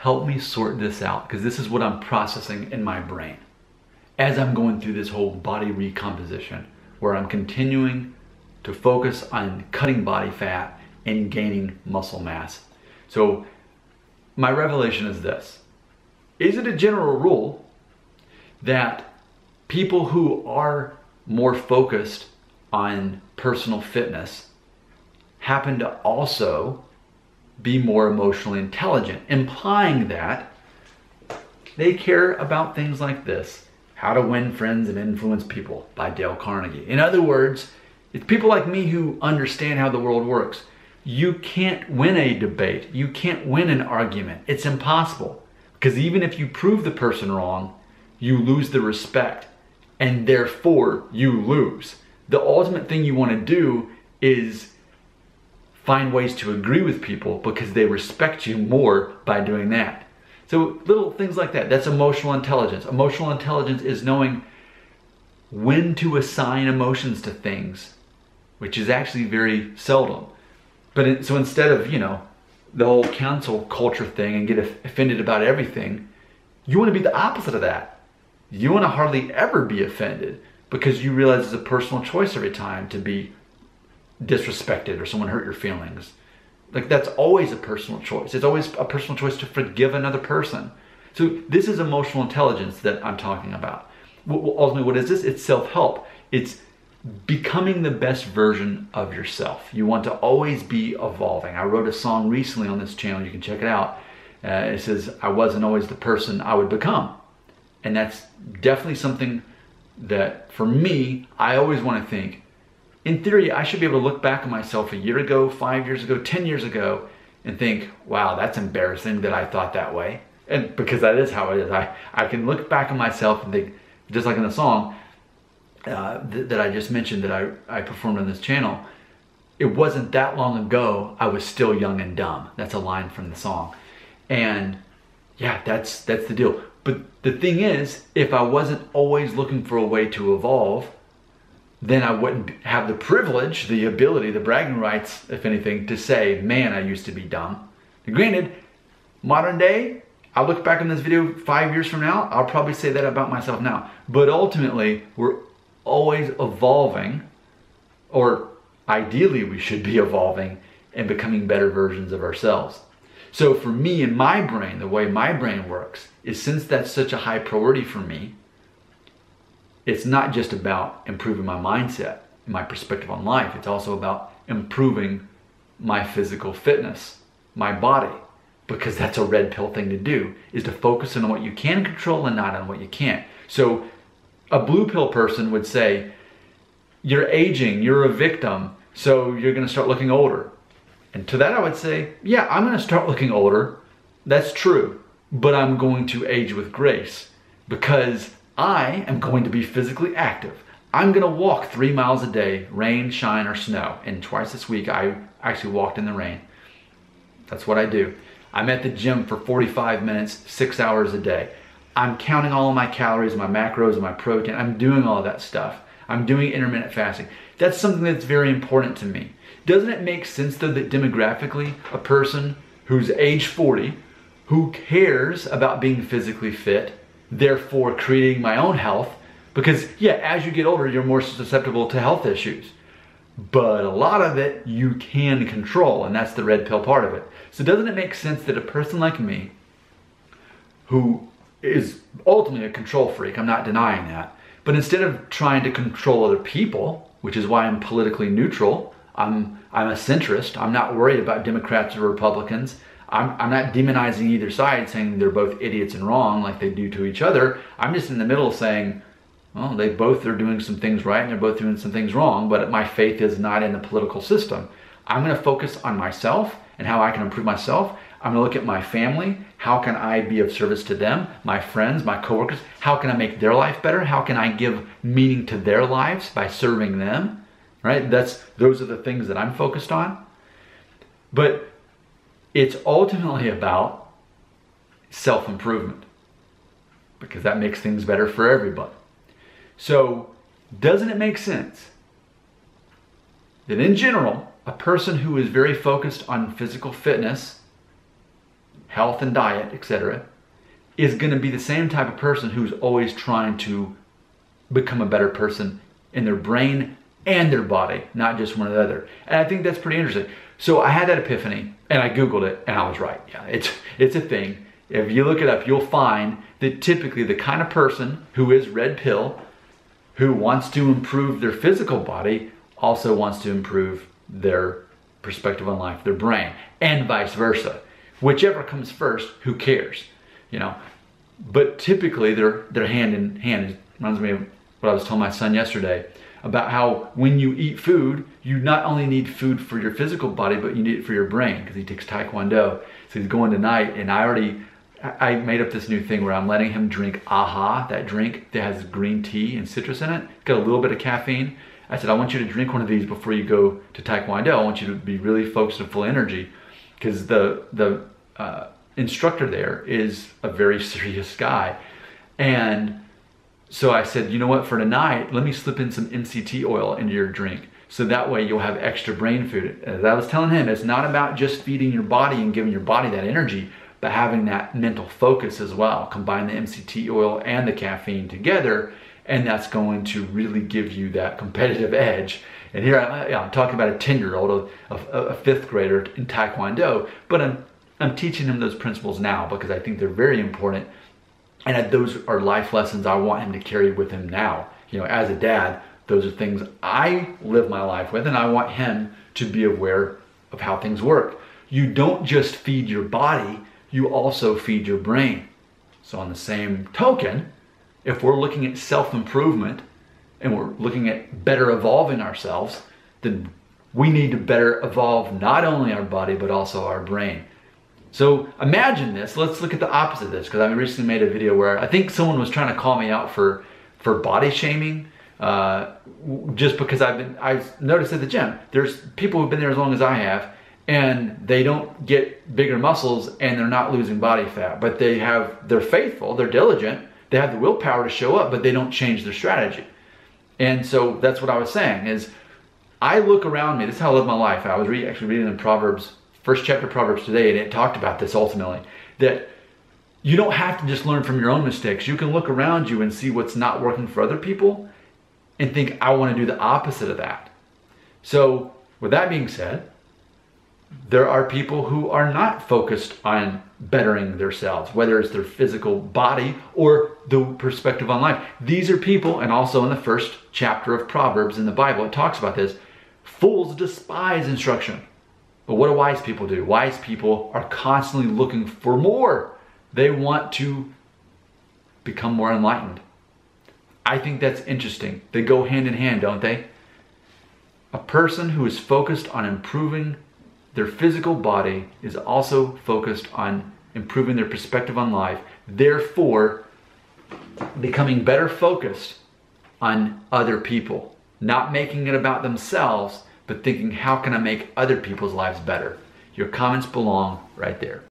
help me sort this out, because this is what I'm processing in my brain as I'm going through this whole body recomposition, where I'm continuing to focus on cutting body fat and gaining muscle mass. So my revelation is this: is it a general rule that people who are more focused on personal fitness happen to also be more emotionally intelligent, implying that they care about things like this? How to Win Friends and Influence People by Dale Carnegie. In other words, it's people like me who understand how the world works. You can't win a debate. You can't win an argument. It's impossible. Because even if you prove the person wrong, you lose the respect, and therefore you lose. The ultimate thing you want to do is find ways to agree with people because they respect you more by doing that. So little things like that, that's emotional intelligence. Emotional intelligence is knowing when to assign emotions to things, which is actually very seldom. But so instead of, the whole cancel culture thing and get offended about everything, you want to be the opposite of that. You want to hardly ever be offended because you realize it's a personal choice every time to be disrespected or someone hurt your feelings. Like, that's always a personal choice. It's always a personal choice to forgive another person. So this is emotional intelligence that I'm talking about. Ultimately, what is this? It's self-help. It's becoming the best version of yourself. You want to always be evolving. I wrote a song recently on this channel. You can check it out. It says, I wasn't always the person I would become. And that's definitely something that, for me, I always want to think, in theory, I should be able to look back at myself a year ago, 5 years ago, 10 years ago, and think, wow, that's embarrassing that I thought that way. And because that is how it is. I can look back at myself and think, just like in the song that I just mentioned that I performed on this channel, it wasn't that long ago I was still young and dumb. That's a line from the song. And yeah, that's the deal. But the thing is, if I wasn't always looking for a way to evolve, then I wouldn't have the privilege, the ability, the bragging rights, if anything, to say, man, I used to be dumb. And granted, modern day, I'll look back on this video 5 years from now, I'll probably say that about myself now. But ultimately, we're always evolving, or ideally we should be evolving and becoming better versions of ourselves. So for me and my brain, the way my brain works is, since that's such a high priority for me, it's not just about improving my mindset, my perspective on life. It's also about improving my physical fitness, my body, because that's a red pill thing to do, is to focus on what you can control and not on what you can't. So a blue pill person would say, you're aging, you're a victim, so you're going to start looking older. And to that I would say, yeah, I'm going to start looking older. That's true. But I'm going to age with grace, because I am going to be physically active. I'm going to walk 3 miles a day, rain, shine, or snow. And twice this week, I actually walked in the rain. That's what I do. I'm at the gym for 45 minutes, 6 hours a day. I'm counting all of my calories, my macros, and my protein. I'm doing all of that stuff. I'm doing intermittent fasting. That's something that's very important to me. Doesn't it make sense, though, that demographically, a person who's age 40, who cares about being physically fit, therefore creating my own health, because yeah, as you get older, you're more susceptible to health issues. But a lot of it you can control, and that's the red pill part of it. So doesn't it make sense that a person like me, who is ultimately a control freak, I'm not denying that, but instead of trying to control other people, which is why I'm politically neutral, I'm a centrist, I'm not worried about Democrats or Republicans, I'm not demonizing either side, saying they're both idiots and wrong like they do to each other. I'm just in the middle saying, well, they both are doing some things right and they're both doing some things wrong, but my faith is not in the political system. I'm going to focus on myself and how I can improve myself. I'm going to look at my family. How can I be of service to them? My friends, my coworkers. How can I make their life better? How can I give meaning to their lives by serving them? Right? Those are the things that I'm focused on. But it's ultimately about self-improvement, because that makes things better for everybody. So doesn't it make sense that in general, a person who is very focused on physical fitness health and diet, etc., is going to be the same type of person who's always trying to become a better person in their brain and their body, not just one or the other. And I think that's pretty interesting. So I had that epiphany, and I Googled it, and I was right. Yeah, it's a thing. If you look it up, you'll find that typically the kind of person who is red pill, who wants to improve their physical body, also wants to improve their perspective on life, their brain, and vice versa. Whichever comes first, who cares? You know, but typically they're hand in hand. It reminds me of what I was telling my son yesterday about how when you eat food, you not only need food for your physical body, but you need it for your brain, because he takes Taekwondo. So he's going tonight, and I made up this new thing where I'm letting him drink AHA, that drink that has green tea and citrus in it. It's got a little bit of caffeine. I said, I want you to drink one of these before you go to Taekwondo. I want you to be really focused and full of energy, because the instructor there is a very serious guy. And so I said, you know what, for tonight, let me slip in some MCT oil into your drink, so that way you'll have extra brain food. As I was telling him, it's not about just feeding your body and giving your body that energy, but having that mental focus as well. Combine the MCT oil and the caffeine together, and that's going to really give you that competitive edge. And here I'm talking about a 10-year-old, a fifth grader in Taekwondo, but I'm teaching him those principles now because I think they're very important. And those are life lessons I want him to carry with him now. You know, as a dad, those are things I live my life with, and I want him to be aware of how things work. You don't just feed your body, you also feed your brain. So on the same token, if we're looking at self-improvement and we're looking at better evolving ourselves, then we need to better evolve not only our body, but also our brain. So imagine this. Let's look at the opposite of this, because I recently made a video where I think someone was trying to call me out for body shaming, just because I've noticed at the gym, there's people who've been there as long as I have, and they don't get bigger muscles and they're not losing body fat, but they're faithful, they're diligent, they have the willpower to show up, but they don't change their strategy. And so that's what I was saying is, I look around me, this is how I live my life. I was actually reading in Proverbs, first chapter of Proverbs today, and it talked about this ultimately, that you don't have to just learn from your own mistakes. You can look around you and see what's not working for other people and think, I want to do the opposite of that. So with that being said, there are people who are not focused on bettering themselves, whether it's their physical body or the perspective on life. These are people, and also in the first chapter of Proverbs in the Bible, it talks about this, fools despise instruction. But what do wise people do? Wise people are constantly looking for more. They want to become more enlightened. I think that's interesting. They go hand in hand, don't they? A person who is focused on improving their physical body is also focused on improving their perspective on life, therefore becoming better focused on other people, not making it about themselves, but thinking, how can I make other people's lives better? Your comments belong right there.